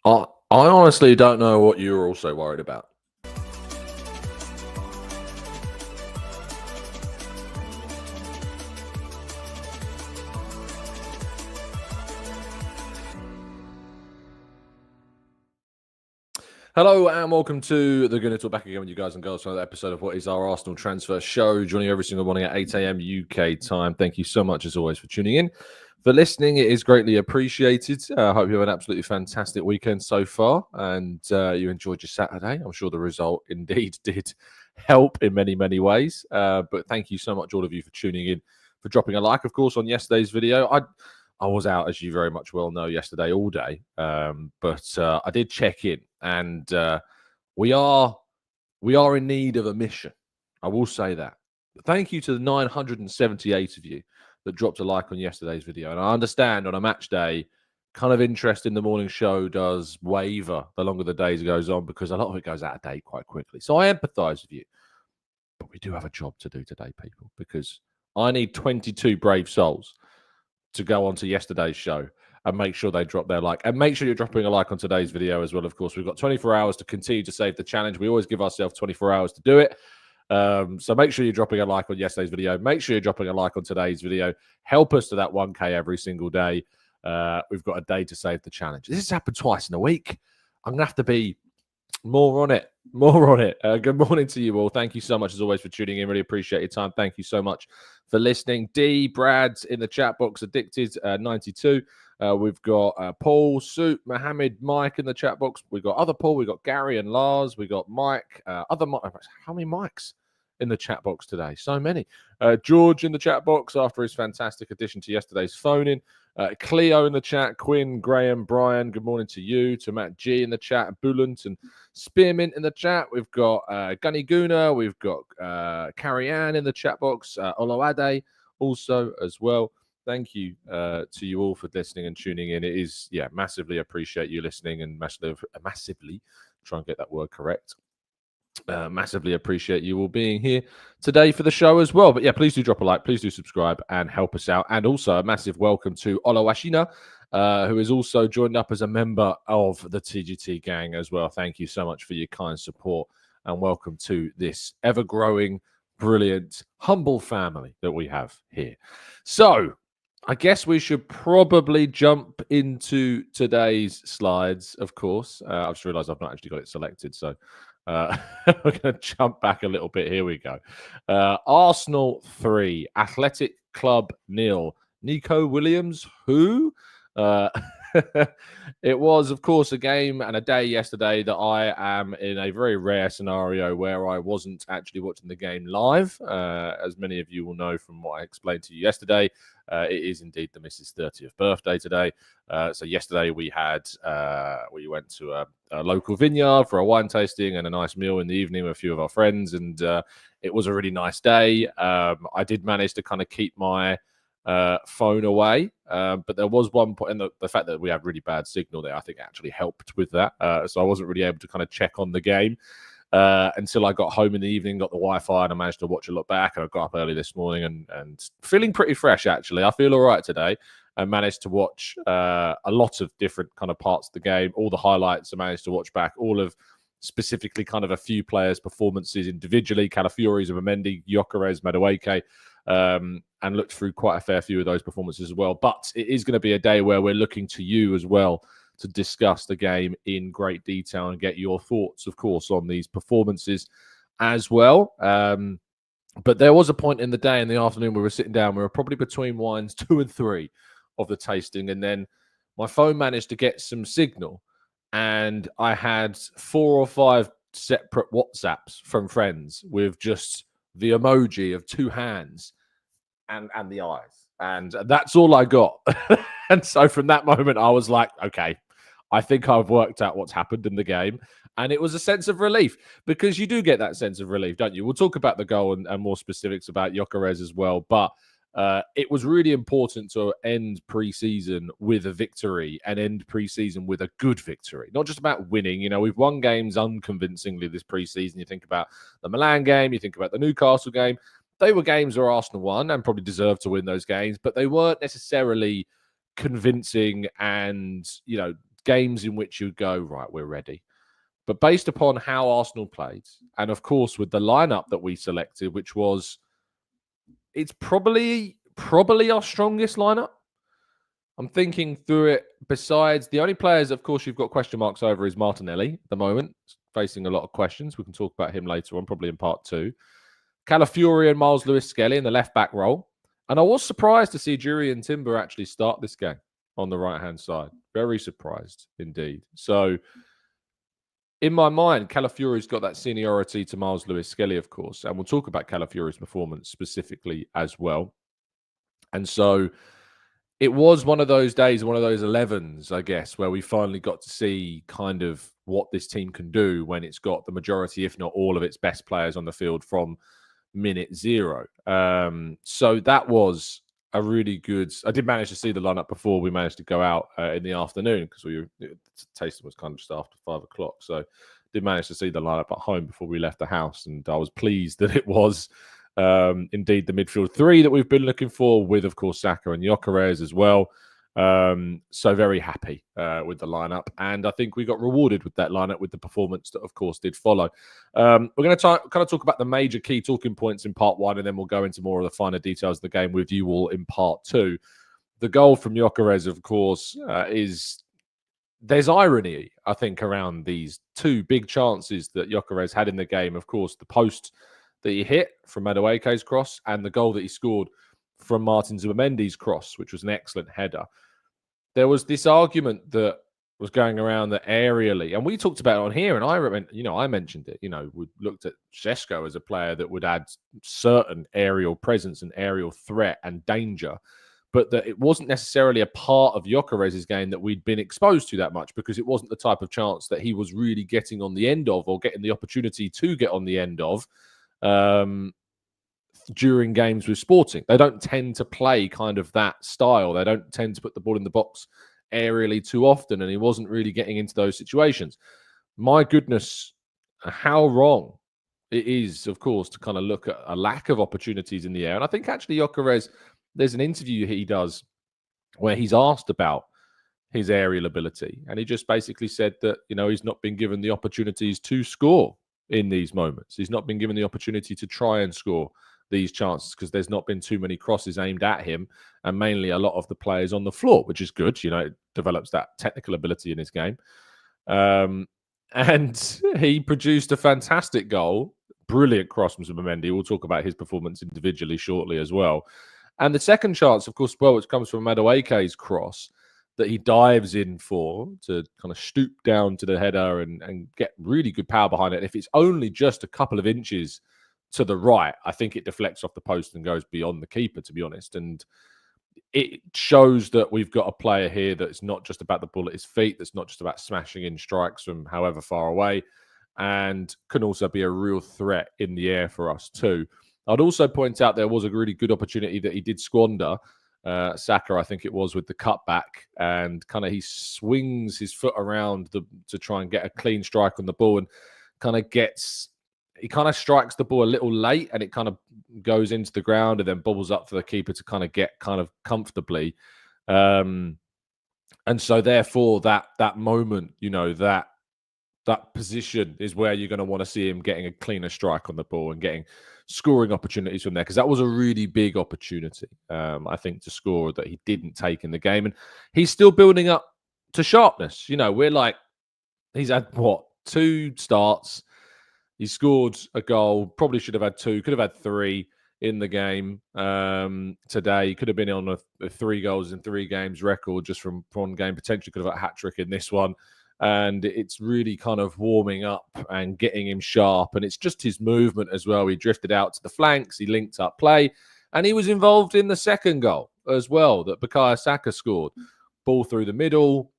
I honestly don't know what you're also worried about. Hello and welcome to the Gooner Talk, back again with you guys and girls for another episode of what is our Arsenal Transfer Show, joining you every single morning at 8 a.m. UK time. Thank you so much, as always, for tuning in. For listening, it is greatly appreciated. I hope you have an absolutely fantastic weekend so far and you enjoyed your Saturday. I'm sure the result indeed did help in many, many ways. But thank you so much, all of you, for tuning in, for dropping a like, of course, on yesterday's video. I was out, as you very much well know, yesterday all day, but I did check in, and we are in need of a mission. I will say that. But thank you to the 978 of you that dropped a like on yesterday's video. And I understand on a match day, kind of interest in the morning show does waver the longer the days goes on, because a lot of it goes out of date quite quickly. So I empathise with you. But we do have a job to do today, people, because I need 22 brave souls to go on to yesterday's show and make sure they drop their like. And make sure you're dropping a like on today's video as well, of course. We've got 24 hours to continue to save the challenge. We always give ourselves 24 hours to do it. So make sure you're dropping a like on yesterday's video. Make sure you're dropping a like on today's video. Help us to that 1K every single day. We've got a day to save the challenge. This has happened twice in a week. I'm going to have to be more on it. Good morning to you all. Thank you so much, as always, for tuning in. Really appreciate your time. Thank you so much for listening. D, Brad's in the chat box, Addicted 92. We've got Paul, Soup, Mohammed, Mike in the chat box. We've got other Paul. We've got Gary and Lars. We've got Mike. How many Mikes in the chat box today? So many. George in the chat box after his fantastic addition to yesterday's phone-in. Cleo in the chat, Quinn, Graham, Brian, good morning to you, to Matt G in the chat, Bulant and Spearmint in the chat. We've got Gunny Gooner, we've got Carrie Ann in the chat box, Oloade also as well. Thank you to you all for listening and tuning in. It is, massively appreciate you listening and massively, try and get that word correct. Massively appreciate you all being here today for the show as well. But please do drop a like, please do subscribe and help us out. And also a massive welcome to Olawashina, who has also joined up as a member of the TGT gang as well. Thank you so much for your kind support and welcome to this ever-growing, brilliant, humble family that we have here. So I guess we should probably jump into today's slides, of course. I've just realised I've not actually got it selected, so we're going to jump back a little bit. Here we go. Arsenal 3, Athletic Club 0. Nico Williams, who? It was, of course, a game and a day yesterday that I am in a very rare scenario where I wasn't actually watching the game live. As many of you will know from what I explained to you yesterday, it is indeed the Mrs. 30th birthday today. So yesterday we went to a local vineyard for a wine tasting and a nice meal in the evening with a few of our friends, and it was a really nice day. I did manage to kind of keep my phone away, but there was one point, and the fact that we had really bad signal there, I think actually helped with that. So I wasn't really able to kind of check on the game until I got home in the evening, got the Wi-Fi, and I managed to watch a lot back. And I got up early this morning and feeling pretty fresh, actually. I feel all right today. I managed to watch a lot of different kind of parts of the game, all the highlights I managed to watch back, all of specifically kind of a few players' performances individually, Calafiori, Zubimendi, Gyokeres, Madueke, and looked through quite a fair few of those performances as well. But it is going to be a day where we're looking to you as well to discuss the game in great detail and get your thoughts, of course, on these performances as well. But there was a point in the day, in the afternoon, we were sitting down. We were probably between wines 2 and 3 of the tasting. And then my phone managed to get some signal. And I had 4 or 5 separate WhatsApps from friends with just the emoji of 2 hands and the eyes. And that's all I got. And so from that moment, I was like, okay, I think I've worked out what's happened in the game. And it was a sense of relief, because you do get that sense of relief, don't you? We'll talk about the goal and more specifics about Gyokeres as well. But it was really important to end pre-season with a victory and end pre-season with a good victory. Not just about winning. You know, we've won games unconvincingly this pre-season. You think about the Milan game, you think about the Newcastle game. They were games where Arsenal won and probably deserved to win those games, but they weren't necessarily convincing and, you know, games in which you go, right, we're ready. But based upon how Arsenal played, and of course with the lineup that we selected, which was, it's probably our strongest lineup. I'm thinking through it. Besides the only players, of course, you've got question marks over is Martinelli at the moment, facing a lot of questions. We can talk about him later on, probably in part 2. Calafiori and Miles Lewis-Skelly in the left-back role. And I was surprised to see Jurriën Timber actually start this game on the right-hand side. Very surprised indeed. So in my mind, Calafiori's got that seniority to Miles Lewis-Skelly, of course. And we'll talk about Calafiori's performance specifically as well. And so it was one of those days, one of those 11s, I guess, where we finally got to see kind of what this team can do when it's got the majority, if not all, of its best players on the field from minute 0. So that was a really good. I did manage to see the lineup before we managed to go out in the afternoon because the tasting was kind of just after 5 o'clock. So did manage to see the lineup at home before we left the house, and I was pleased that it was indeed the midfield 3 that we've been looking for, with of course Saka and Gyokeres as well. So very happy with the lineup, and I think we got rewarded with that lineup with the performance that of course did follow. We're going to kind of talk about the major key talking points in part 1, and then we'll go into more of the finer details of the game with you all in part 2. The goal from Gyokeres, of course, there's irony, I think, around these 2 big chances that Gyokeres had in the game. Of course, the post that he hit from Madueke's cross, and the goal that he scored from Martin Zubimendi's cross, which was an excellent header. There was this argument that was going around that aerially, and we talked about it on here, and I mentioned it. We looked at Šeško as a player that would add certain aerial presence and aerial threat and danger, but that it wasn't necessarily a part of Gyokeres' game that we'd been exposed to that much, because it wasn't the type of chance that he was really getting on the end of, or getting the opportunity to get on the end of during games with Sporting. They don't tend to play kind of that style. They don't tend to put the ball in the box aerially too often, and he wasn't really getting into those situations. My goodness, how wrong it is, of course, to kind of look at a lack of opportunities in the air. And I think actually Gyokeres, there's an interview he does where he's asked about his aerial ability, and he just basically said that, he's not been given the opportunities to score in these moments. He's not been given the opportunity to try and score these chances because there's not been too many crosses aimed at him, and mainly a lot of the players on the floor, which is good. It develops that technical ability in his game. And he produced a fantastic goal, brilliant cross from Zubimendi. We'll talk about his performance individually shortly as well. And the second chance, of course, which comes from Madueke's cross that he dives in for to kind of stoop down to the header and get really good power behind it. And if it's only just a couple of inches to the right, I think it deflects off the post and goes beyond the keeper, to be honest. And it shows that we've got a player here that's not just about the ball at his feet, that's not just about smashing in strikes from however far away, and can also be a real threat in the air for us too. I'd also point out there was a really good opportunity that he did squander, Saka, I think it was, with the cutback, and kind of he swings his foot around to try and get a clean strike on the ball, and he kind of strikes the ball a little late, and it kind of goes into the ground and then bobbles up for the keeper to kind of get kind of comfortably. And so therefore that moment, that position is where you're going to want to see him getting a cleaner strike on the ball and getting scoring opportunities from there, because that was a really big opportunity, I think, to score that he didn't take in the game. And he's still building up to sharpness. We're like, he's had, 2 starts. He scored a goal, probably should have had 2, could have had 3 in the game today. He could have been on a 3 goals in 3 games record just from one game. Potentially could have had a hat-trick in this one. And it's really kind of warming up and getting him sharp. And it's just his movement as well. He drifted out to the flanks. He linked up play. And he was involved in the second goal as well that Bukayo Saka scored. Ball through the middle.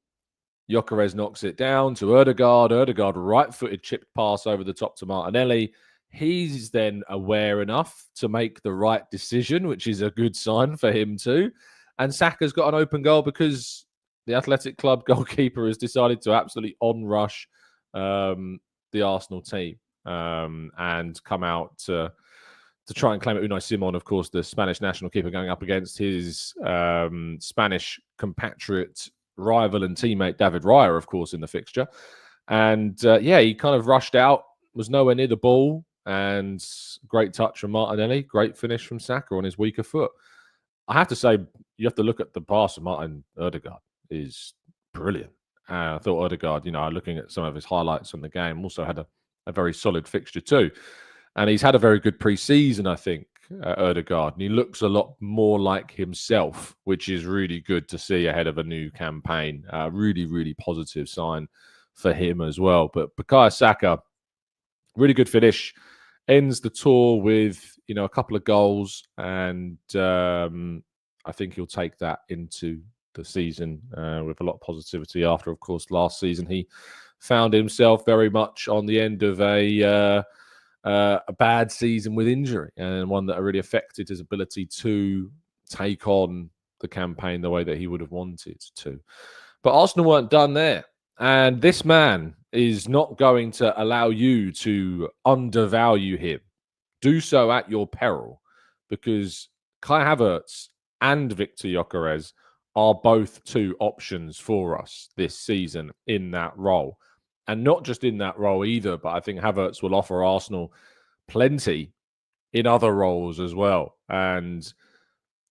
Gyokeres knocks it down to Ødegaard. Ødegaard, right-footed chipped pass over the top to Martinelli. He's then aware enough to make the right decision, which is a good sign for him too. And Saka's got an open goal because the Athletic Club goalkeeper has decided to absolutely on-rush the Arsenal team and come out to try and claim it. Unai Simon, of course, the Spanish national keeper, going up against his Spanish compatriot rival and teammate David Raya, of course, in the fixture. And he kind of rushed out, was nowhere near the ball, and great touch from Martinelli, great finish from Saka on his weaker foot. I have to say, you have to look at the pass of Martin Odegaard is brilliant. I thought Odegaard, looking at some of his highlights from the game, also had a very solid fixture too. And he's had a very good pre-season, I think, Odegaard. And he looks a lot more like himself, which is really good to see ahead of a new campaign. Really, really positive sign for him as well. But Bukayo Saka, really good finish. Ends the tour with, a couple of goals. And I think he'll take that into the season with a lot of positivity after, of course, last season he found himself very much on the end of a bad season with injury, and one that really affected his ability to take on the campaign the way that he would have wanted to. But Arsenal weren't done there. And this man is not going to allow you to undervalue him. Do so at your peril, because Kai Havertz and Viktor Gyokeres are both two options for us this season in that role. And not just in that role either, but I think Havertz will offer Arsenal plenty in other roles as well. And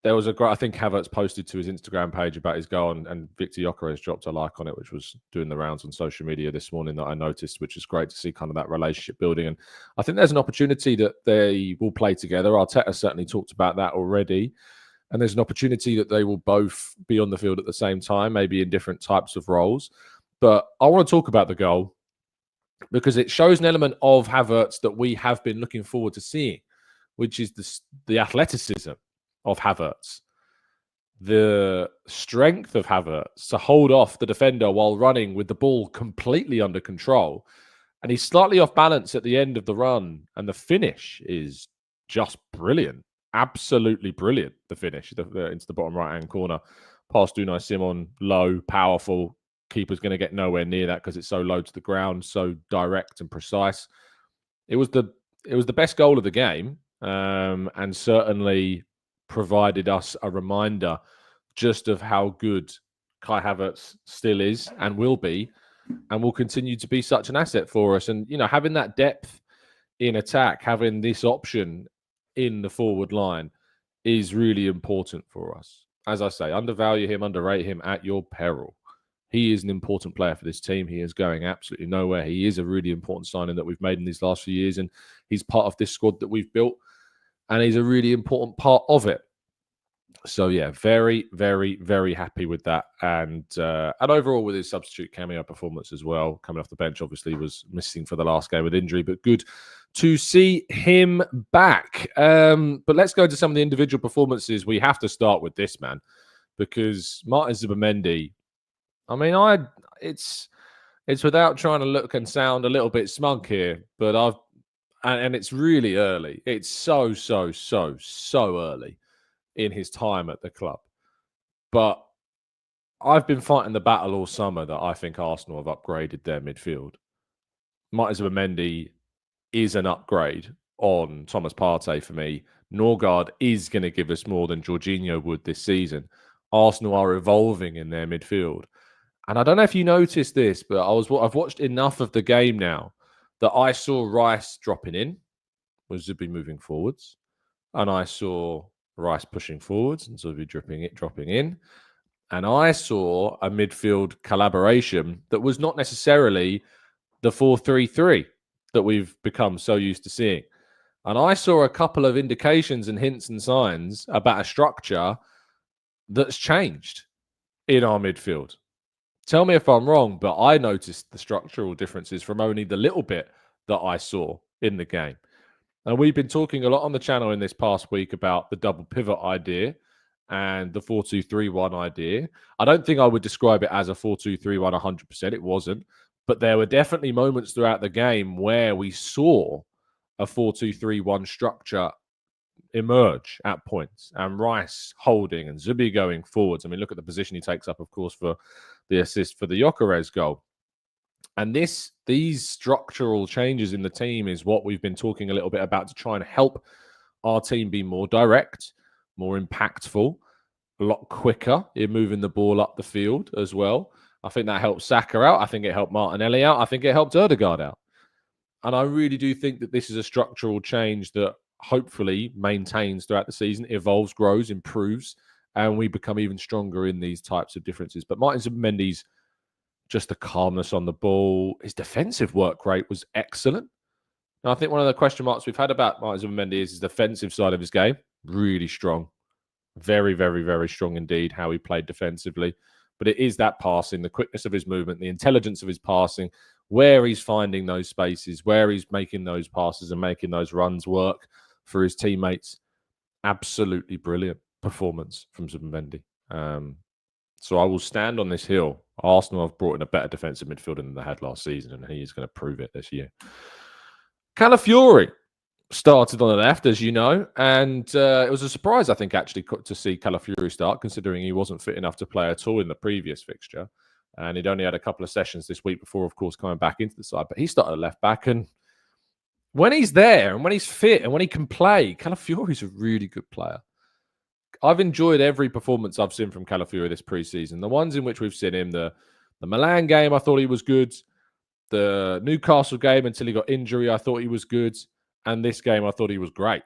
there was I think Havertz posted to his Instagram page about his goal, and Viktor Gyokeres dropped a like on it, which was doing the rounds on social media this morning that I noticed, which is great to see kind of that relationship building. And I think there's an opportunity that they will play together. Arteta certainly talked about that already. And there's an opportunity that they will both be on the field at the same time, maybe in different types of roles. But I want to talk about the goal because it shows an element of Havertz that we have been looking forward to seeing, which is the athleticism of Havertz, the strength of Havertz to hold off the defender while running with the ball completely under control. And he's slightly off balance at the end of the run, and the finish is just brilliant. Absolutely brilliant, the finish into the bottom right-hand corner. Past Unai Simon, low, powerful. Keeper's going to get nowhere near that because it's so low to the ground, so direct and precise. It was the best goal of the game, and certainly provided us a reminder just of how good Kai Havertz still is and will be, and will continue to be such an asset for us. And, having that depth in attack, having this option in the forward line is really important for us. As I say, undervalue him, underrate him at your peril. He is an important player for this team. He is going absolutely nowhere. He is a really important signing that we've made in these last few years, and he's part of this squad that we've built, and he's a really important part of it. So, yeah, very, very, very happy with that. And overall with his substitute cameo performance as well. Coming off the bench, obviously, was missing for the last game with injury, but good to see him back. But let's go into some of the individual performances. We have to start with this, man, because Martin Zubimendi, I mean, it's without trying to look and sound a little bit smug here, but and it's really early. It's so early in his time at the club. But I've been fighting the battle all summer that I think Arsenal have upgraded their midfield. Martin Zubimendi is an upgrade on Thomas Partey for me. Norgard is going to give us more than Jorginho would this season. Arsenal are evolving in their midfield. And I don't know if you noticed this, but I've watched enough of the game now that I saw Rice dropping in, with Zubi moving forwards. And I saw Rice pushing forwards and Zubi dropping in. And I saw a midfield collaboration that was not necessarily the 4-3-3 that we've become so used to seeing. And I saw a couple of indications and hints and signs about a structure that's changed in our midfield. Tell me if I'm wrong, but I noticed the structural differences from only the little bit that I saw in the game. And we've been talking a lot on the channel in this past week about the double pivot idea and the 4-2-3-1 idea. I don't think I would describe it as a 4-2-3-1 100%. It wasn't. But there were definitely moments throughout the game where we saw a 4-2-3-1 structure emerge at points, and Rice holding and Zubi going forwards. I mean, look at the position he takes up, of course, for the assist for the Gyokeres goal. And these structural changes in the team is what we've been talking a little bit about to try and help our team be more direct, more impactful, a lot quicker in moving the ball up the field as well. I think that helped Saka out. I think it helped Martinelli out. I think it helped Ødegaard out. And I really do think that this is a structural change that hopefully maintains throughout the season, evolves, grows, improves, and we become even stronger in these types of differences. But Martin Zubimendi's just the calmness on the ball. His defensive work rate was excellent. And I think one of the question marks we've had about Martin Zubimendi is his defensive side of his game. Really strong. Very, very, very strong indeed, how he played defensively. But it is that passing, the quickness of his movement, the intelligence of his passing, where he's finding those spaces, where he's making those passes and making those runs work for his teammates. Absolutely brilliant performance from Zubimendi. So I will stand on this hill. Arsenal have brought in a better defensive midfielder than they had last season, and he is going to prove it this year. Calafiori started on the left, as you know, and it was a surprise, I think, actually, to see Calafiori start, considering he wasn't fit enough to play at all in the previous fixture. And he'd only had a couple of sessions this week before, of course, coming back into the side. But he started at left back, and when he's there and when he's fit and when he can play, Calafiori's a really good player. I've enjoyed every performance I've seen from Calafiori this preseason. The ones in which we've seen him, the Milan game, I thought he was good. The Newcastle game, until he got injury, I thought he was good. And this game, I thought he was great.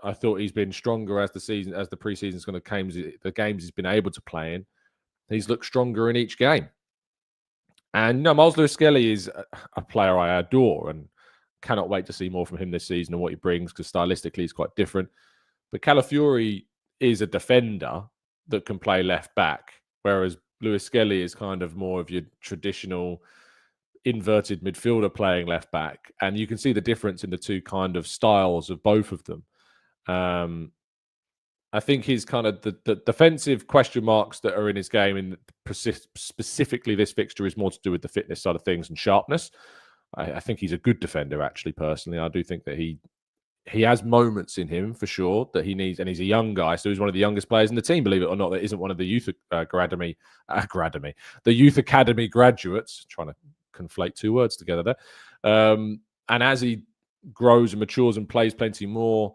I thought he's been stronger as the preseason's going to the games he's been able to play in. He's looked stronger in each game. And Miles Lewis-Skelly is a player I adore and cannot wait to see more from him this season and what he brings, because stylistically he's quite different. But Calafiori is a defender that can play left back, whereas Lewis-Skelly is kind of more of your traditional inverted midfielder playing left back. And you can see the difference in the two kind of styles of both of them. I think his kind of the defensive question marks that are in his game, in specifically this fixture, is more to do with the fitness side of things and sharpness. I think he's a good defender, actually, personally. I do think that he has moments in him, for sure, that he needs, and he's a young guy, so he's one of the youngest players in the team, believe it or not, that isn't one of the youth academy graduates. Trying to conflate two words together there. And as he grows and matures and plays plenty more,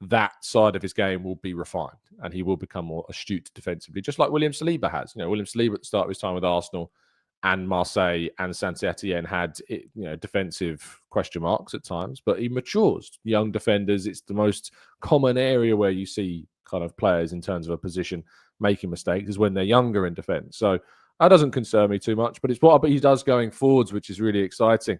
that side of his game will be refined and he will become more astute defensively, just like William Saliba has. William Saliba at the start of his time with Arsenal and Marseille and Saint-Etienne had, defensive question marks at times, but he matures. Young defenders, it's the most common area where you see kind of players in terms of a position making mistakes is when they're younger in defense. So that doesn't concern me too much, but it's what he does going forwards, which is really exciting.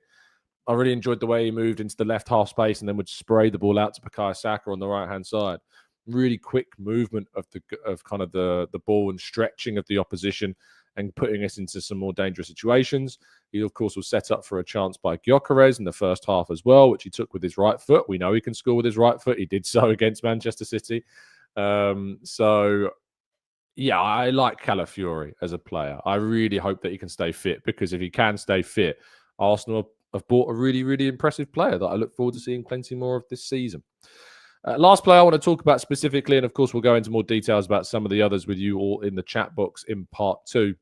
I really enjoyed the way he moved into the left half space and then would spray the ball out to Bukayo Saka on the right-hand side. Really quick movement of the ball and stretching of the opposition and putting us into some more dangerous situations. He, of course, was set up for a chance by Gyokeres in the first half as well, which he took with his right foot. We know he can score with his right foot. He did so against Manchester City. So, yeah, I like Calafiori as a player. I really hope that he can stay fit, because if he can stay fit, Arsenal have bought a really, really impressive player that I look forward to seeing plenty more of this season. Last player I want to talk about specifically, and of course we'll go into more details about some of the others with you all in the chat box in part 2,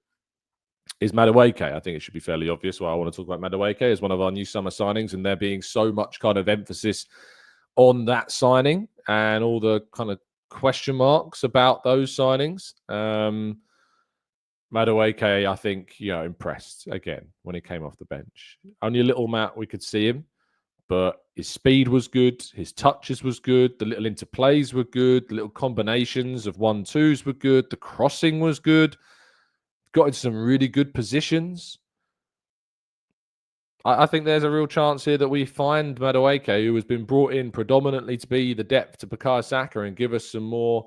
is Madueke. I think it should be fairly obvious why I want to talk about Madueke as one of our new summer signings, and there being so much kind of emphasis on that signing and all the kind of question marks about those signings. Madueke, I think, impressed again when he came off the bench. Only a little Matt, we could see him, but his speed was good. His touches was good. The little interplays were good. The little combinations of 1-2s were good. The crossing was good. Got into some really good positions. I think there's a real chance here that we find Madueke, who has been brought in predominantly to be the depth to Bukayo Saka and give us some more,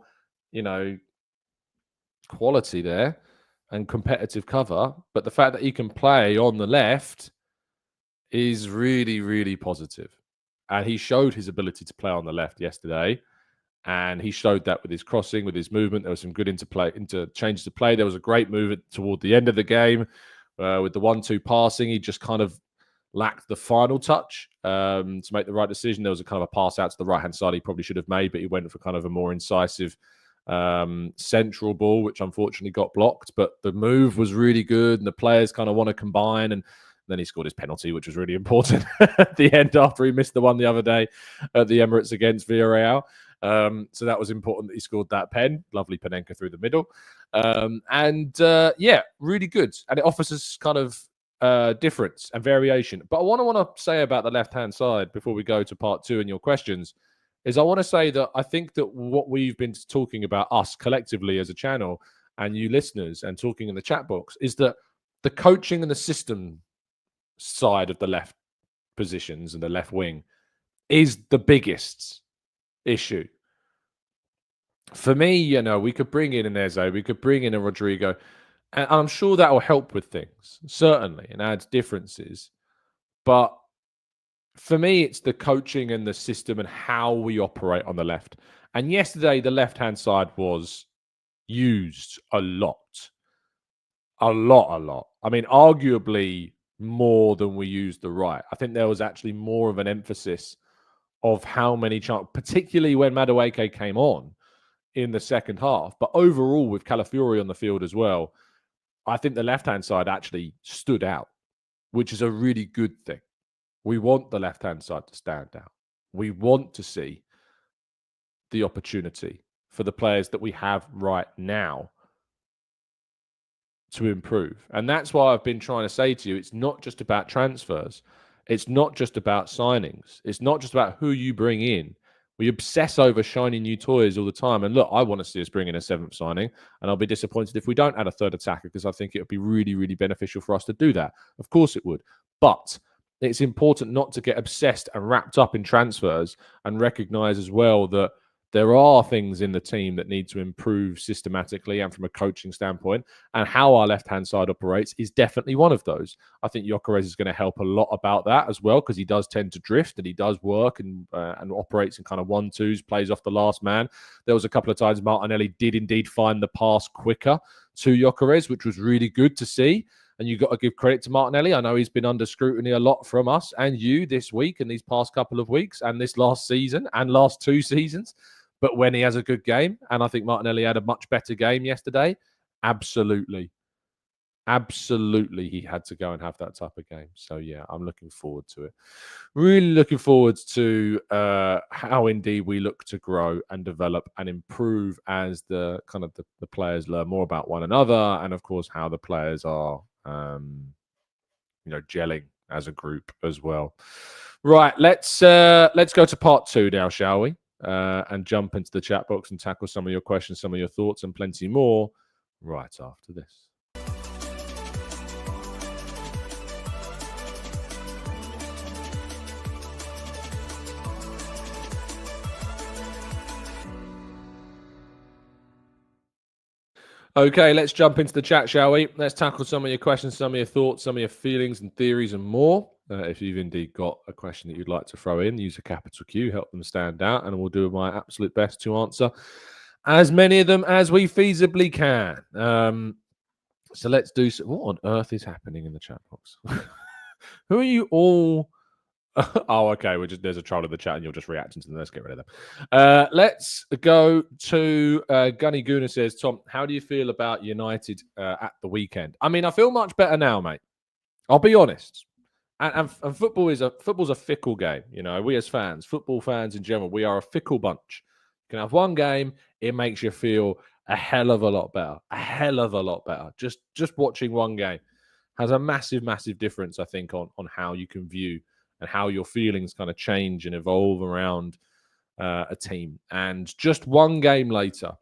quality there and competitive cover. But the fact that he can play on the left is really, really positive. And he showed his ability to play on the left yesterday. And he showed that with his crossing, with his movement. There was some good interchanges of play. There was a great move toward the end of the game with the 1-2 passing. He just kind of lacked the final touch to make the right decision. There was a kind of a pass out to the right-hand side he probably should have made, but he went for kind of a more incisive central ball, which unfortunately got blocked. But the move was really good, and the players kind of want to combine. And then he scored his penalty, which was really important at the end after he missed the one the other day at the Emirates against Villarreal. So that was important that he scored that pen. Lovely Panenka through the middle. Really good. And it offers us kind of difference and variation. But what I want to say about the left-hand side before we go to part 2 and your questions is I want to say that I think that what we've been talking about, us collectively as a channel and you listeners and talking in the chat box, is that the coaching and the system side of the left positions and the left wing is the biggest issue. For me, we could bring in an Eze, we could bring in a Rodrigo, and I'm sure that will help with things, certainly, and add differences. But for me, it's the coaching and the system and how we operate on the left. And yesterday, the left-hand side was used a lot. A lot. I mean, arguably more than we used the right. I think there was actually more of an emphasis of how many chances, particularly when Madueke came on in the second half. But overall, with Calafiori on the field as well, I think the left-hand side actually stood out, which is a really good thing. We want the left-hand side to stand out. We want to see the opportunity for the players that we have right now to improve. And that's why I've been trying to say to you, it's not just about transfers. It's not just about signings. It's not just about who you bring in. We obsess over shiny new toys all the time. And look, I want to see us bring in a 7th signing. And I'll be disappointed if we don't add a 3rd attacker because I think it would be really, really beneficial for us to do that. Of course it would. But it's important not to get obsessed and wrapped up in transfers and recognize as well that there are things in the team that need to improve systematically and from a coaching standpoint. And how our left-hand side operates is definitely one of those. I think Gyokeres is going to help a lot about that as well because he does tend to drift and he does work and operates in kind of 1-2s, plays off the last man. There was a couple of times Martinelli did indeed find the pass quicker to Gyokeres, which was really good to see. And you've got to give credit to Martinelli. I know he's been under scrutiny a lot from us and you this week and these past couple of weeks and this last season and last 2 seasons. But when he has a good game, and I think Martinelli had a much better game yesterday, absolutely he had to go and have that type of game. So, yeah, I'm looking forward to it. Really looking forward to how indeed we look to grow and develop and improve as the players learn more about one another and, of course, how the players are, gelling as a group as well. Right, let's go to part 2 now, shall we? And jump into the chat box and tackle some of your questions, some of your thoughts, and plenty more right after this. Okay, let's jump into the chat, shall we? Let's tackle some of your questions, some of your thoughts, some of your feelings and theories and more. If you've indeed got a question that you'd like to throw in, use a capital Q, help them stand out, and we'll do my absolute best to answer as many of them as we feasibly can. So let's do some. What on earth is happening in the chat box? Who are you all? Oh, okay. There's a troll in the chat, and you're just reacting to them. Let's get rid of them. Let's go to Gunny Gooner says, Tom, how do you feel about United at the weekend? I mean, I feel much better now, mate. I'll be honest. And football's a fickle game. We as fans, football fans in general, we are a fickle bunch. You can have one game, it makes you feel a hell of a lot better. A hell of a lot better. Just watching one game has a massive, massive difference, I think, on how you can view and how your feelings kind of change and evolve around a team. And just one game later,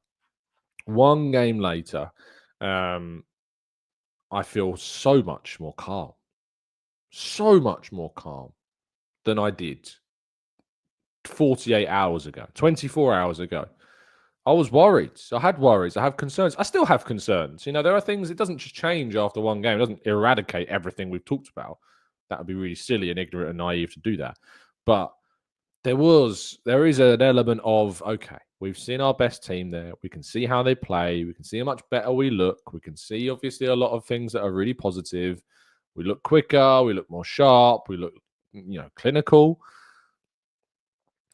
I feel so much more calm. So much more calm than I did 48 hours ago, 24 hours ago. I was worried. I had worries. I have concerns. I still have concerns. There are things, it doesn't just change after one game. It doesn't eradicate everything we've talked about. That would be really silly and ignorant and naive to do that. But there is an element of, okay, we've seen our best team there. We can see how they play. We can see how much better we look. We can see, obviously, a lot of things that are really positive. We look quicker. We look more sharp. We look, clinical.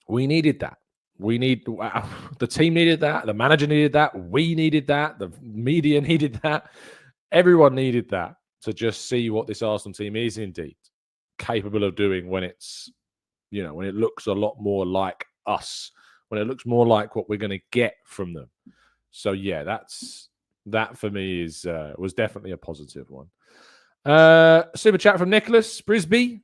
We needed that. The team needed that. The manager needed that. We needed that. The media needed that. Everyone needed that to just see what this Arsenal team is indeed capable of doing when it's, when it looks a lot more like us when it looks more like what we're going to get from them. So yeah, that for me was definitely a positive one. Super chat from Nicholas Brisby,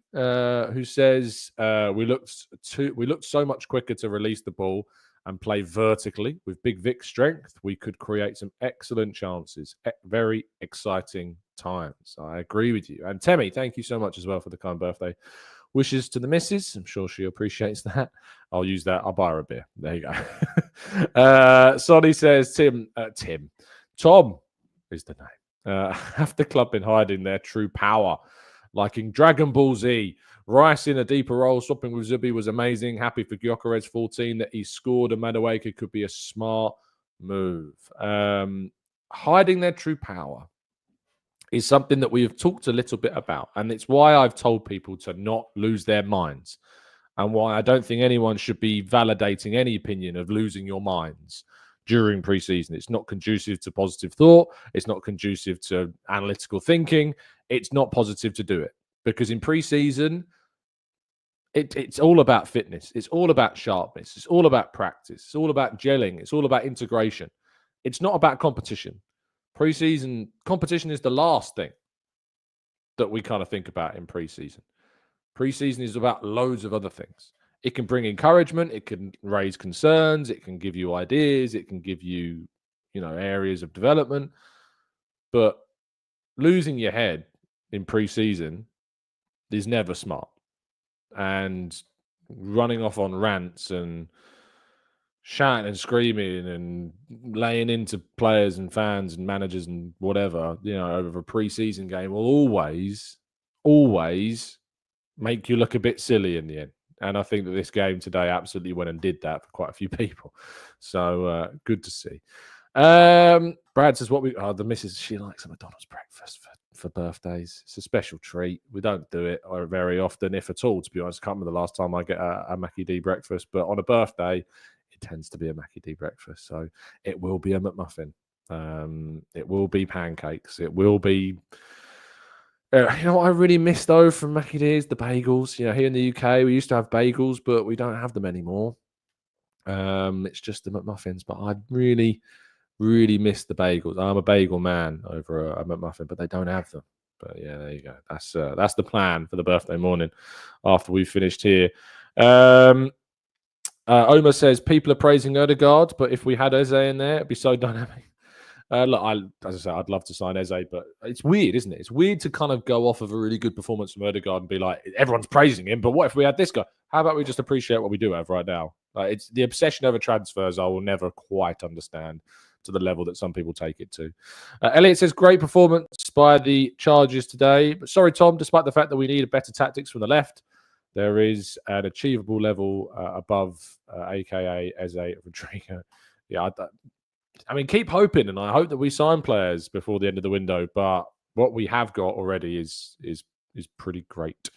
who says we looked so much quicker to release the ball and play vertically. With Big Vic's strength, we could create some excellent chances. Very exciting times. I agree with you. And Temi, thank you so much as well for the kind birthday wishes to the missus. I'm sure she appreciates that. I'll use that. I'll buy her a beer. There you go. Sonny says, Tom is the name. Have the club been hiding their true power, like in Dragon Ball Z? Rice in a deeper role, swapping with Zubi was amazing. Happy for Gyokeres 14 that he scored, and Madueke could be a smart move. Hiding their true power is something that we have talked a little bit about, and it's why I've told people to not lose their minds, and why I don't think anyone should be validating any opinion of losing your minds during pre-season. It's not conducive to positive thought. It's not conducive to analytical thinking. It's not positive to do it, because in pre-season, it's all about fitness. It's all about sharpness. It's all about practice. It's all about gelling. It's all about integration. It's not about competition. Pre-season competition is the last thing that we kind of think about in pre-season. Pre-season is about loads of other things. It can bring encouragement. It can raise concerns. It can give you ideas. It can give you, areas of development. But losing your head in pre-season is never smart. And running off on rants and shouting and screaming and laying into players and fans and managers and whatever, over a pre-season game will always make you look a bit silly in the end. And I think that this game today absolutely went and did that for quite a few people. So good to see. Brad says, the missus, she likes a McDonald's breakfast for birthdays. It's a special treat. We don't do it very often, if at all, to be honest. I can't remember the last time I get a Mackie D breakfast, but on a birthday, it tends to be a Mackie D breakfast. So it will be a McMuffin. It will be pancakes. It will be... what I really miss, though, from Mackie D is the bagels. Here in the UK, we used to have bagels, but we don't have them anymore. It's just the McMuffins, but I really miss the bagels. I'm a bagel man over a McMuffin, but they don't have them. But yeah, there you go. That's the plan for the birthday morning after we've finished here. Omar says people are praising Odegaard, but if we had Eze in there, it'd be so dynamic. Look, as I said, I'd love to sign Eze, but it's weird, isn't it? It's weird to kind of go off of a really good performance from Odegaard and be like, everyone's praising him, but what if we had this guy? How about we just appreciate what we do have right now? It's the obsession over transfers I will never quite understand to the level that some people take it to. Elliot says, great performance by the Chargers today. But sorry, Tom, despite the fact that we need better tactics from the left, there is an achievable level above a.k.a. Eze Rodrigo. Yeah, I mean, keep hoping, and I hope that we sign players before the end of the window, but what we have got already is pretty great.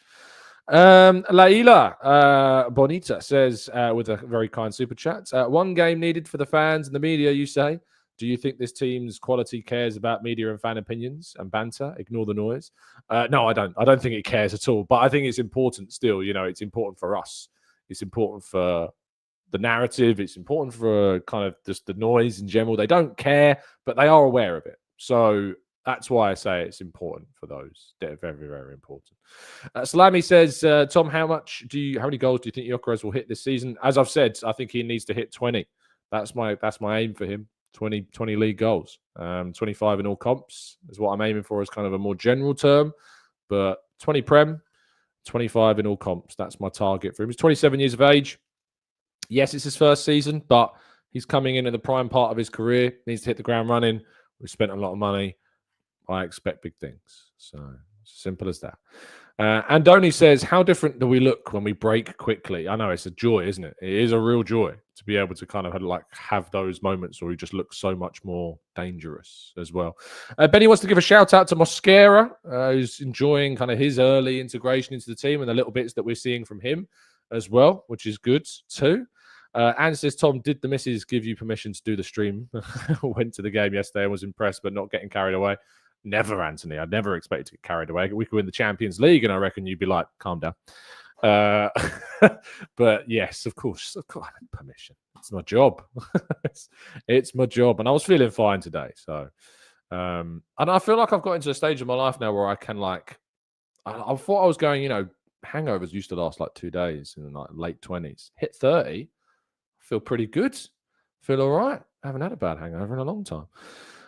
Laila Bonita says, with a very kind super chat, one game needed for the fans and the media, you say. Do you think this team's quality cares about media and fan opinions and banter? Ignore the noise. No, I don't. I don't think it cares at all. But I think it's important still. It's important for us. It's important for the narrative. It's important for kind of just the noise in general. They don't care, but they are aware of it. So that's why I say it's important for those. They're very, very important. Salami says, Tom, how many goals do you think Gyokeres will hit this season? As I've said, I think he needs to hit 20. That's my aim for him. 20 league goals. 25 in all comps is what I'm aiming for as kind of a more general term. But 20 Prem, 25 in all comps. That's my target for him. He's 27 years of age. Yes, it's his first season, but he's coming in at the prime part of his career. Needs to hit the ground running. We've spent a lot of money. I expect big things. So simple as that. Andoni says, how different do we look when we break quickly? I know it's a joy, isn't it? It is a real joy to be able to kind of have those moments where we just look so much more dangerous as well. Benny wants to give a shout out to Mosquera, who's enjoying kind of his early integration into the team and the little bits that we're seeing from him as well, which is good too. Anne says, Tom, did the missus give you permission to do the stream? Went to the game yesterday and was impressed, but not getting carried away. Never, Anthony. I'd never expected to get carried away. We could win the Champions League, and I reckon you'd be like, calm down. Uh, but yes, of course, I need permission. It's my job. it's my job, and I was feeling fine today. So, and I feel like I've got into a stage of my life now where I can I thought I was going. Hangovers used to last like 2 days in the late 20s. Hit 30, I feel pretty good. Feel all right. I haven't had a bad hangover in a long time.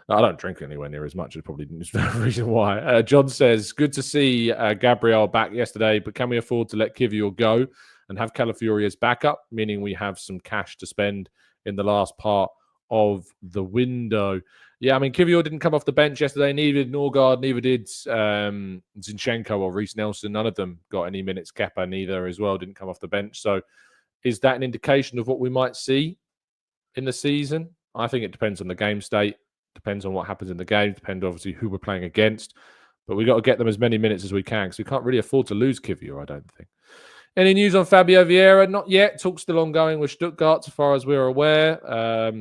I don't drink anywhere near as much as probably is the reason why. John says, good to see Gabriel back yesterday, but can we afford to let Kivior go and have Calafiori as backup, meaning we have some cash to spend in the last part of the window? Yeah, I mean, Kivior didn't come off the bench yesterday. Neither did Norgard, neither did Zinchenko or Reece Nelson. None of them got any minutes. Kepa neither as well, didn't come off the bench. So is that an indication of what we might see in the season? I think it depends on the game state. Depends on what happens in the game. Depends, obviously, who we're playing against. But we've got to get them as many minutes as we can because we can't really afford to lose Kivior, I don't think. Any news on Fabio Vieira? Not yet. Talk's still ongoing with Stuttgart, as far as we're aware.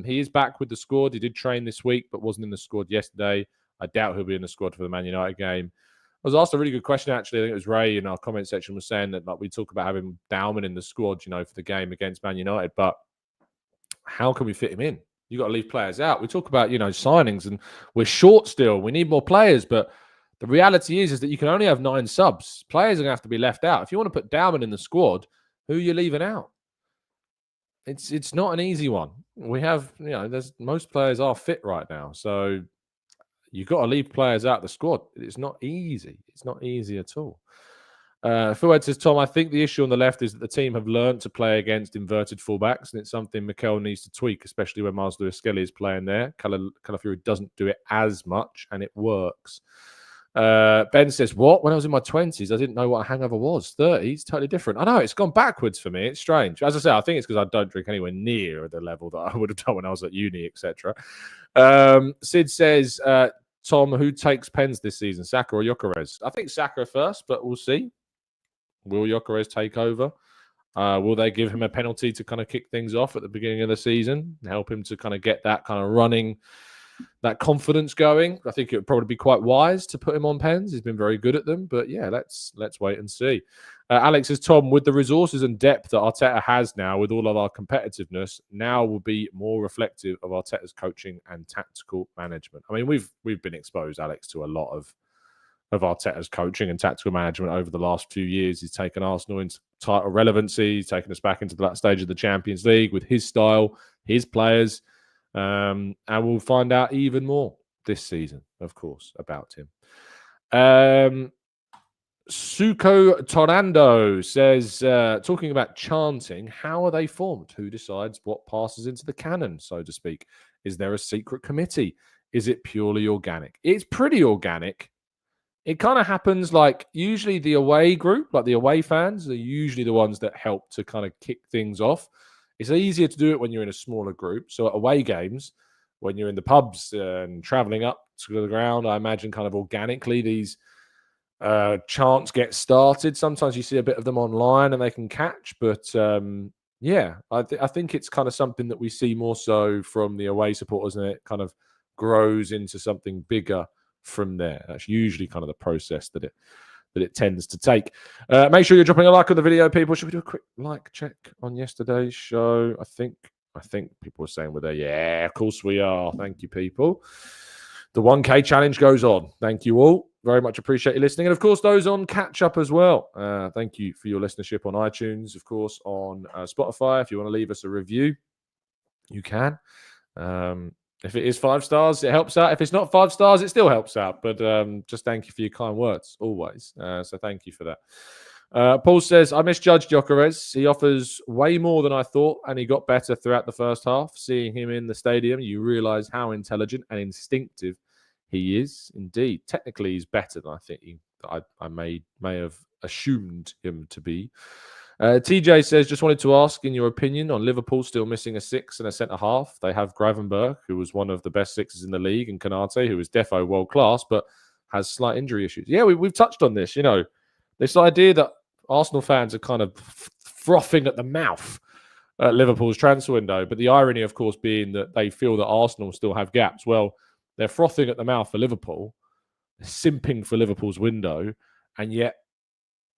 He is back with the squad. He did train this week, but wasn't in the squad yesterday. I doubt he'll be in the squad for the Man United game. I was asked a really good question, actually. I think it was Ray in our comment section was saying that we talk about having Bauman in the squad, for the game against Man United. But how can we fit him in? You've got to leave players out. We talk about, signings, and we're short still. We need more players, but the reality is that you can only have 9 subs. Players are going to have to be left out. If you want to put Dowman in the squad, who are you leaving out? It's not an easy one. We have, most players are fit right now. So you've got to leave players out of the squad. It's not easy. It's not easy at all. Fuad says, Tom, I think the issue on the left is that the team have learned to play against inverted fullbacks, and it's something Mikel needs to tweak, especially when Miles Lewis-Skelly is playing there. Calafiori doesn't do it as much, and it works. Ben says, what? When I was in my 20s, I didn't know what a hangover was. 30s, totally different. I know, it's gone backwards for me. It's strange. As I say, I think it's because I don't drink anywhere near the level that I would have done when I was at uni, etc. Sid says, Tom, who takes pens this season, Saka or Gyokeres? I think Saka first, but we'll see. Will Gyokeres take over? Will they give him a penalty to kind of kick things off at the beginning of the season, help him to kind of get that kind of running, that confidence going? I think it would probably be quite wise to put him on pens. He's been very good at them, but yeah, let's wait and see. Alex says, Tom, with the resources and depth that Arteta has now, with all of our competitiveness, now will be more reflective of Arteta's coaching and tactical management. I mean, we've been exposed, Alex, to a lot of Arteta's coaching and tactical management over the last few years. He's taken Arsenal into title relevancy. He's taken us back into that stage of the Champions League with his style, his players. And we'll find out even more this season, of course, about him. Suko Tornando says, talking about chanting, how are they formed? Who decides what passes into the cannon, so to speak? Is there a secret committee? Is it purely organic? It's pretty organic. It kind of happens usually the away group, the away fans, are usually the ones that help to kind of kick things off. It's easier to do it when you're in a smaller group. So at away games, when you're in the pubs and traveling up to the ground, I imagine kind of organically these chants get started. Sometimes you see a bit of them online and they can catch. But I think it's kind of something that we see more so from the away supporters, and it kind of grows into something bigger from there. That's usually kind of the process that it tends to take. Make sure you're dropping a like on the video, people. Should we do a quick like check on yesterday's show? I think people are saying we're there. Yeah, of course we are. Thank you, people. The 1K challenge goes on. Thank you all. Very much appreciate you listening. And of course, those on catch up as well. Thank you for your listenership on iTunes, of course, on Spotify. If you want to leave us a review, you can. If it is 5 stars, it helps out. If it's not 5 stars, it still helps out. But just thank you for your kind words, always. So thank you for that. Paul says, I misjudged Gyokeres. He offers way more than I thought, and he got better throughout the first half. Seeing him in the stadium, you realise how intelligent and instinctive he is. Indeed, technically, he's better than I think I may have assumed him to be. TJ says, just wanted to ask, in your opinion, on Liverpool still missing a 6 and a centre-half. They have Gravenberch, who was one of the best 6s in the league, and Konate, who is defo world-class, but has slight injury issues. Yeah, we've touched on this, this idea that Arsenal fans are kind of frothing at the mouth at Liverpool's transfer window, but the irony, of course, being that they feel that Arsenal still have gaps. Well, they're frothing at the mouth for Liverpool, simping for Liverpool's window, and yet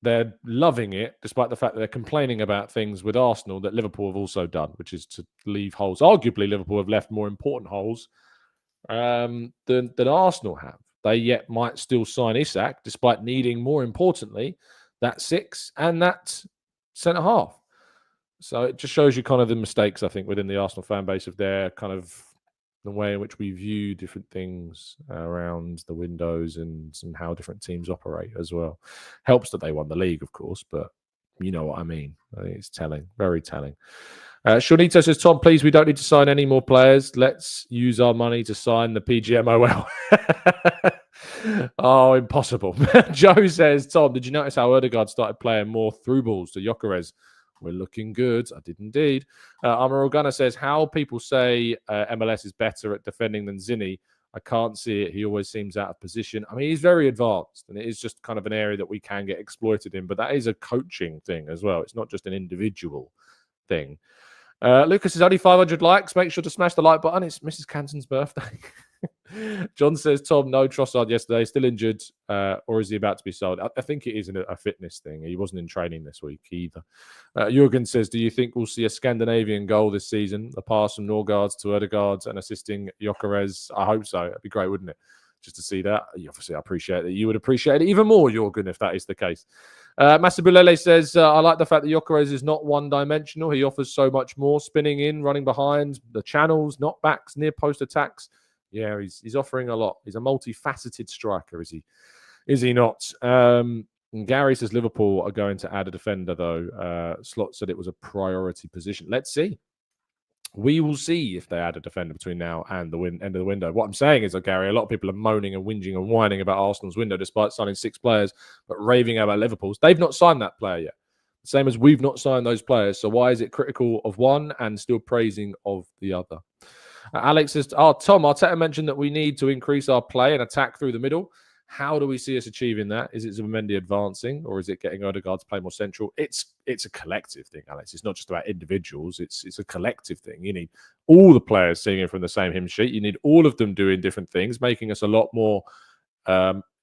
they're loving it, despite the fact that they're complaining about things with Arsenal that Liverpool have also done, which is to leave holes. Arguably, Liverpool have left more important holes than Arsenal have. They yet might still sign Isak, despite needing, more importantly, that 6 and that centre half. So it just shows you kind of the mistakes, I think, within the Arsenal fan base of their kind of the way in which we view different things around the windows and how different teams operate as well. Helps that they won the league, of course, but you know what I mean. I think it's telling, very telling. Shonito says, Tom, please, we don't need to sign any more players. Let's use our money to sign the PGMOL. Oh, impossible. Joe says, Tom, did you notice how Ødegaard started playing more through balls to Gyokeres? We're looking good. I did indeed. Amaral Gunner says, how people say MLS is better at defending than Zinni. I can't see it. He always seems out of position. I mean, he's very advanced, and it is just kind of an area that we can get exploited in. But that is a coaching thing as well. It's not just an individual thing. Lucas is only 500 likes. Make sure to smash the like button. It's Mrs. Canton's birthday. John says, Tom, no Trossard yesterday. Still injured, or is he about to be sold? I think it is a fitness thing. He wasn't in training this week either. Jurgen says, do you think we'll see a Scandinavian goal this season? A pass from Norgaards to Ødegaard and assisting Gyokeres? I hope so. It'd be great, wouldn't it? Just to see that. Obviously, I appreciate that. You would appreciate it even more, Jurgen, if that is the case. Masabulele says, I like the fact that Gyokeres is not one-dimensional. He offers so much more, spinning in, running behind, the channels, knockbacks, near-post attacks. Yeah, he's offering a lot. He's a multifaceted striker, is he? Is he not? Gary says Liverpool are going to add a defender, though. Slot said it was a priority position. Let's see. We will see if they add a defender between now and the end of the window. What I'm saying is, Gary, a lot of people are moaning and whinging and whining about Arsenal's window despite signing 6 players, but raving about Liverpool's. They've not signed that player yet. Same as we've not signed those players. So why is it critical of one and still praising of the other? Alex says, Tom, Arteta mentioned that we need to increase our play and attack through the middle. How do we see us achieving that? Is it Zubimendi advancing, or is it getting Ødegaard to play more central? It's a collective thing, Alex. It's not just about individuals. It's a collective thing. You need all the players singing from the same hymn sheet. You need all of them doing different things, making us a lot more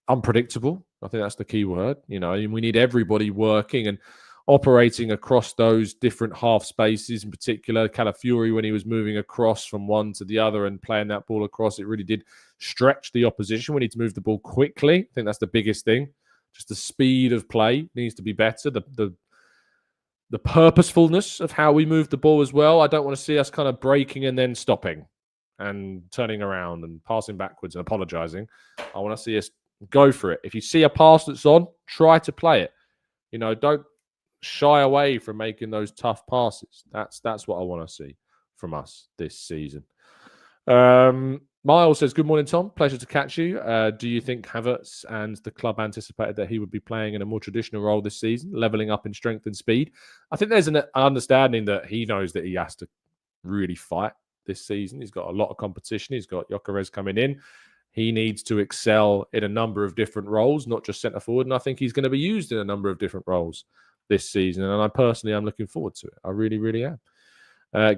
unpredictable. I think that's the key word. You know, we need everybody working and operating across those different half spaces. In particular, Calafiori, when he was moving across from one to the other and playing that ball across, it really did stretch the opposition. We need to move the ball quickly. I think that's the biggest thing. Just the speed of play needs to be better. The purposefulness of how we move the ball as well. I don't want to see us kind of breaking and then stopping and turning around and passing backwards and apologizing. I want to see us go for it. If you see a pass that's on, try to play it. You know, don't shy away from making those tough passes. That's what I want to see from us this season. Miles says, good morning, Tom. Pleasure to catch you. Do you think Havertz and the club anticipated that he would be playing in a more traditional role this season, leveling up in strength and speed? I think there's an understanding that he knows that he has to really fight this season. He's got a lot of competition. He's got Gyokeres coming in. He needs to excel in a number of different roles, not just centre forward. And I think he's going to be used in a number of different roles this season, and I personally am looking forward to it. I really, really am.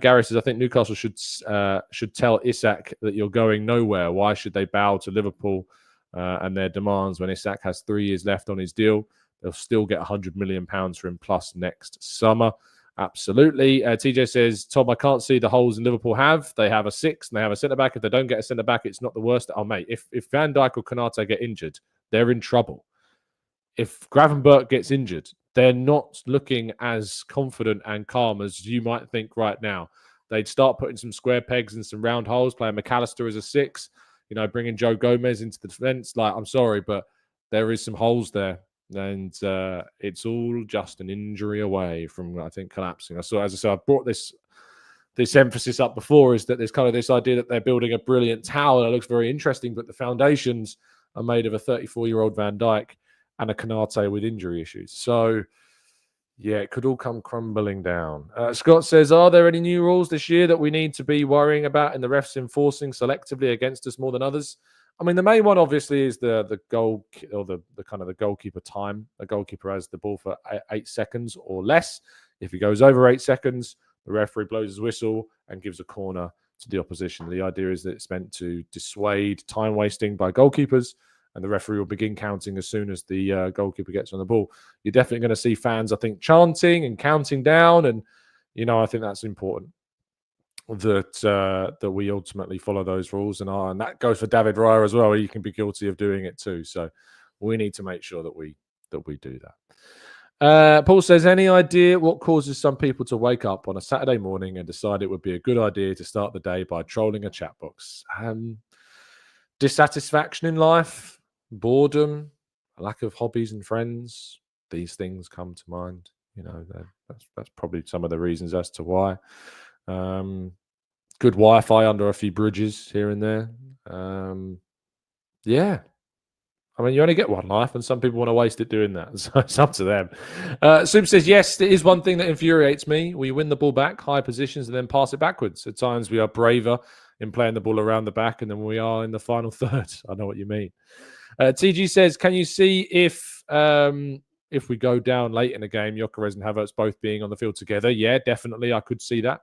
Gary says, I think Newcastle should tell Isak that you're going nowhere. Why should they bow to Liverpool and their demands when Isak has 3 years left on his deal? They'll still get £100 million for him plus next summer. Absolutely. TJ says, Tom, I can't see the holes in Liverpool have. They have a 6 and they have a centre-back. If they don't get a centre-back, it's not the worst. Oh, mate, if Van Dijk or Konate get injured, they're in trouble. If Gravenberch gets injured, they're not looking as confident and calm as you might think right now. They'd start putting some square pegs in some round holes, playing McAllister as a 6, you know, bringing Joe Gomez into the defence. Like, I'm sorry, but there is some holes there. And it's all just an injury away from, I think, collapsing. So, as I said, I've brought this emphasis up before, is that there's kind of this idea that they're building a brilliant tower that looks very interesting, but the foundations are made of a 34-year-old Van Dijk and a Konate with injury issues. So, yeah, it could all come crumbling down. Scott says, are there any new rules this year that we need to be worrying about in the refs enforcing selectively against us more than others? I mean, the main one, obviously, is the goal, or the kind of the goalkeeper time. A goalkeeper has the ball for 8 seconds or less. If he goes over 8 seconds, the referee blows his whistle and gives a corner to the opposition. The idea is that it's meant to dissuade time wasting by goalkeepers and the referee will begin counting as soon as the goalkeeper gets on the ball. You're definitely going to see fans, I think, chanting and counting down, and I think that's important that we ultimately follow those rules, and that goes for David Raya as well. He can be guilty of doing it too, so we need to make sure that we do that. Paul says, any idea what causes some people to wake up on a Saturday morning and decide it would be a good idea to start the day by trolling a chat box? Dissatisfaction in life, boredom, a lack of hobbies and friends. These things come to mind. That's probably some of the reasons as to why. Good Wi-Fi under a few bridges here and there. Yeah. I mean, you only get one life, and some people want to waste it doing that. So it's up to them. Soup says, yes, it is one thing that infuriates me. We win the ball back, high positions, and then pass it backwards. At times, we are braver in playing the ball around the back, and then we are in the final third. I know what you mean. TG says, can you see if we go down late in the game, Gyokeres and Havertz both being on the field together? Yeah, definitely. I could see that.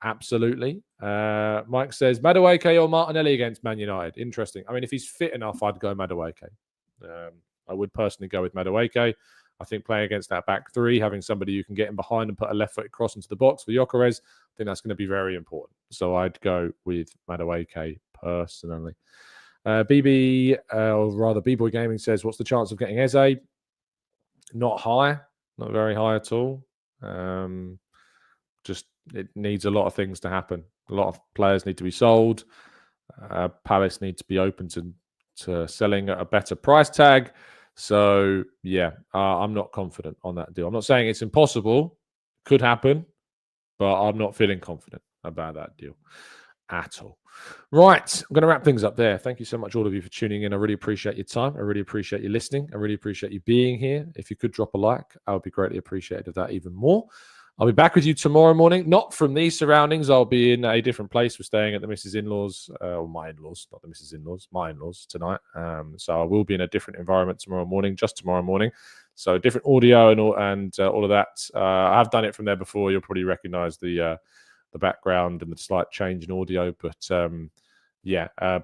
Absolutely. Mike says, Madueke or Martinelli against Man United? Interesting. I mean, if he's fit enough, I'd go Madueke. I would personally go with Madueke. I think playing against that back three, having somebody you can get in behind and put a left-footed cross into the box for Gyokeres, I think that's going to be very important. So I'd go with Madueke personally. B-Boy Gaming says, what's the chance of getting Eze? Not high. Not very high at all. Just it needs a lot of things to happen. A lot of players need to be sold. Palace need to be open to selling at a better price tag. So, yeah, I'm not confident on that deal. I'm not saying it's impossible. Could happen. But I'm not feeling confident about that deal at all. Right. I'm going to wrap things up there. Thank you so much, all of you, for tuning in. I really appreciate your time. I really appreciate you listening. I really appreciate you being here. If you could drop a like, I would be greatly appreciated of that even more. I'll be back with you tomorrow morning, not from these surroundings. I'll be in a different place. We're staying at the Mrs. In-laws, or my in-laws, not the Mrs. In-laws, my in-laws tonight. So I will be in a different environment tomorrow morning, just tomorrow morning. So different audio and all of that. I've done it from there before. You'll probably recognize the background and the slight change in audio. But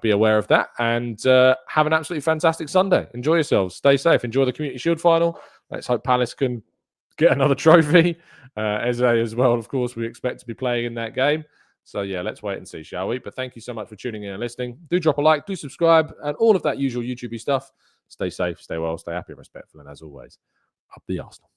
be aware of that. And have an absolutely fantastic Sunday. Enjoy yourselves. Stay safe. Enjoy the Community Shield final. Let's hope Palace can get another trophy. Eze as well, of course, we expect to be playing in that game. So, yeah, let's wait and see, shall we? But thank you so much for tuning in and listening. Do drop a like, do subscribe, and all of that usual YouTube-y stuff. Stay safe, stay well, stay happy and respectful. And as always, up the Arsenal.